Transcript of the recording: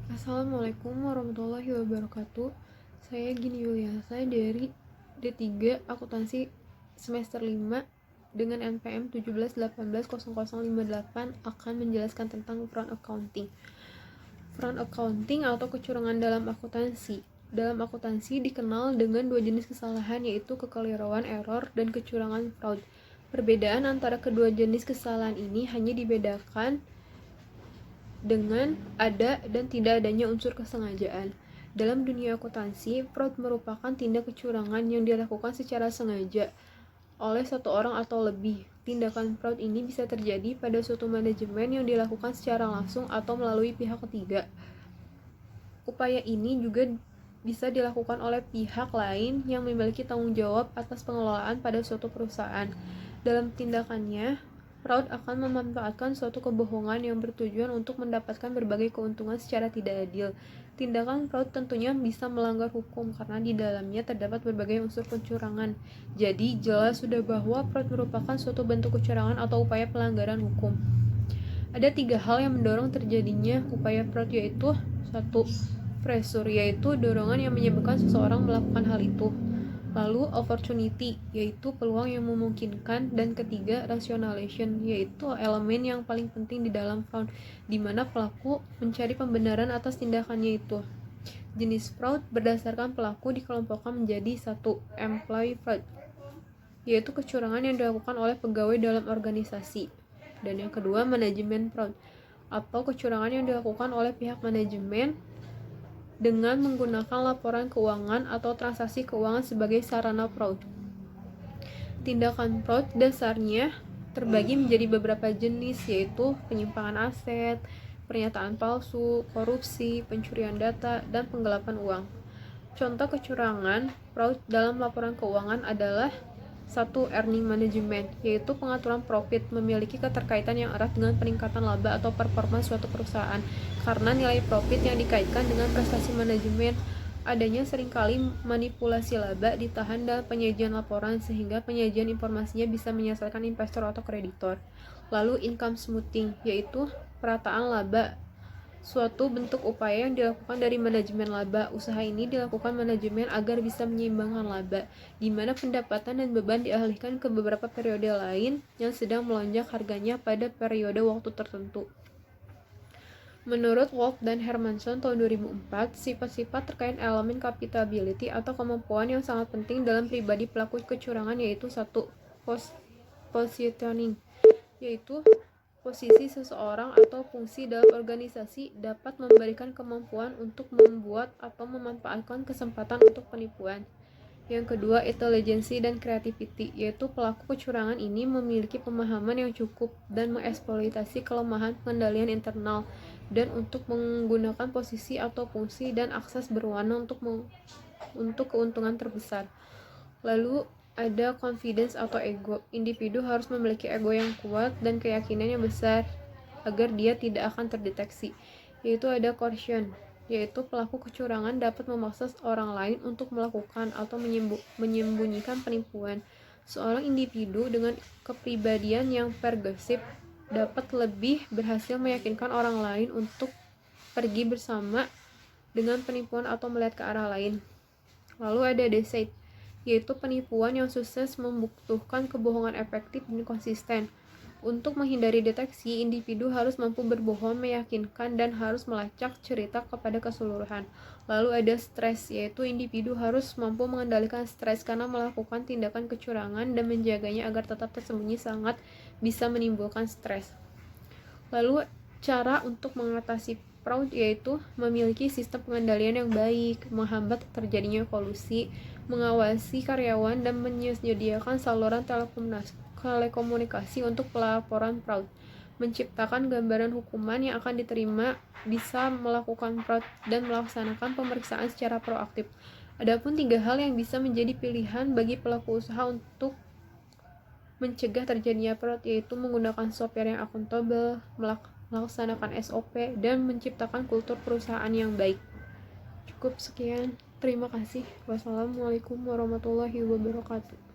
Assalamualaikum warahmatullahi wabarakatuh. Saya Gini Yuliasa dari D3 Akuntansi semester 5 dengan NPM 17180058 akan menjelaskan tentang fraud accounting. Fraud accounting atau kecurangan dalam akuntansi. Dalam akuntansi dikenal dengan dua jenis kesalahan, yaitu kekeliruan error dan kecurangan fraud. Perbedaan antara kedua jenis kesalahan ini hanya dibedakan dengan ada dan tidak adanya unsur kesengajaan. Dalam dunia akuntansi, fraud merupakan tindak kecurangan yang dilakukan secara sengaja oleh satu orang atau lebih. Tindakan fraud ini bisa terjadi pada suatu manajemen yang dilakukan secara langsung atau melalui pihak ketiga. Upaya ini juga bisa dilakukan oleh pihak lain yang memiliki tanggung jawab atas pengelolaan pada suatu perusahaan. Dalam tindakannya, fraud akan memanfaatkan suatu kebohongan yang bertujuan untuk mendapatkan berbagai keuntungan secara tidak adil. Tindakan fraud tentunya bisa melanggar hukum karena di dalamnya terdapat berbagai unsur kecurangan. Jadi, jelas sudah bahwa fraud merupakan suatu bentuk kecurangan atau upaya pelanggaran hukum. Ada 3 hal yang mendorong terjadinya upaya fraud, yaitu 1. Pressure, yaitu dorongan yang menyebabkan seseorang melakukan hal itu. Lalu opportunity, yaitu peluang yang memungkinkan. Dan ketiga, rationalization, yaitu elemen yang paling penting di dalam fraud, di mana pelaku mencari pembenaran atas tindakannya itu. Jenis fraud berdasarkan pelaku dikelompokkan menjadi 1. Employee fraud, yaitu kecurangan yang dilakukan oleh pegawai dalam organisasi. Dan yang kedua, manajemen fraud, atau kecurangan yang dilakukan oleh pihak manajemen dengan menggunakan laporan keuangan atau transaksi keuangan sebagai sarana fraud. Tindakan fraud dasarnya terbagi menjadi beberapa jenis, yaitu penyimpangan aset, pernyataan palsu, korupsi, pencurian data, dan penggelapan uang. Contoh kecurangan fraud dalam laporan keuangan adalah 1. Earning management, yaitu pengaturan profit, memiliki keterkaitan yang erat dengan peningkatan laba atau performa suatu perusahaan, karena nilai profit yang dikaitkan dengan prestasi manajemen. Adanya seringkali manipulasi laba ditahan dalam penyajian laporan sehingga penyajian informasinya bisa menyelesaikan investor atau kreditor. Lalu income smoothing, yaitu perataan laba, suatu bentuk upaya yang dilakukan dari manajemen laba. Usaha ini dilakukan manajemen agar bisa menyeimbangkan laba, di mana pendapatan dan beban dialihkan ke beberapa periode lain yang sedang melonjak harganya pada periode waktu tertentu. Menurut Wolf dan Hermanson tahun 2004, sifat-sifat terkait elemen capitability atau kemampuan yang sangat penting dalam pribadi pelaku kecurangan, yaitu 1. Positioning, yaitu posisi seseorang atau fungsi dalam organisasi dapat memberikan kemampuan untuk membuat atau memanfaatkan kesempatan untuk penipuan. Yang kedua, intelligensi dan creativity, yaitu pelaku kecurangan ini memiliki pemahaman yang cukup dan mengeksploitasi kelemahan pengendalian internal dan untuk menggunakan posisi atau fungsi dan akses berwenang untuk keuntungan terbesar. Lalu ada confidence atau ego. Individu harus memiliki ego yang kuat dan keyakinan yang besar agar dia tidak akan terdeteksi. Yaitu ada coercion, yaitu pelaku kecurangan dapat memaksa orang lain untuk melakukan atau menyembunyikan penipuan. Seorang individu dengan kepribadian yang persuasif dapat lebih berhasil meyakinkan orang lain untuk pergi bersama dengan penipuan atau melihat ke arah lain. Lalu ada deceit, yaitu penipuan yang sukses membutuhkan kebohongan efektif dan konsisten. Untuk menghindari deteksi, individu harus mampu berbohong meyakinkan dan harus melacak cerita kepada keseluruhan. Lalu ada stres, yaitu individu harus mampu mengendalikan stres karena melakukan tindakan kecurangan dan menjaganya agar tetap tersembunyi sangat bisa menimbulkan stres. Lalu cara untuk mengatasi fraud yaitu memiliki sistem pengendalian yang baik, menghambat terjadinya kolusi, mengawasi karyawan, dan menyediakan saluran telekomunikasi untuk pelaporan fraud, menciptakan gambaran hukuman yang akan diterima, bisa melakukan fraud, dan melaksanakan pemeriksaan secara proaktif. Adapun 3 hal yang bisa menjadi pilihan bagi pelaku usaha untuk mencegah terjadinya fraud, yaitu menggunakan software yang akuntabel, melaksanakan SOP, dan menciptakan kultur perusahaan yang baik. Cukup sekian, terima kasih. Wassalamualaikum warahmatullahi wabarakatuh.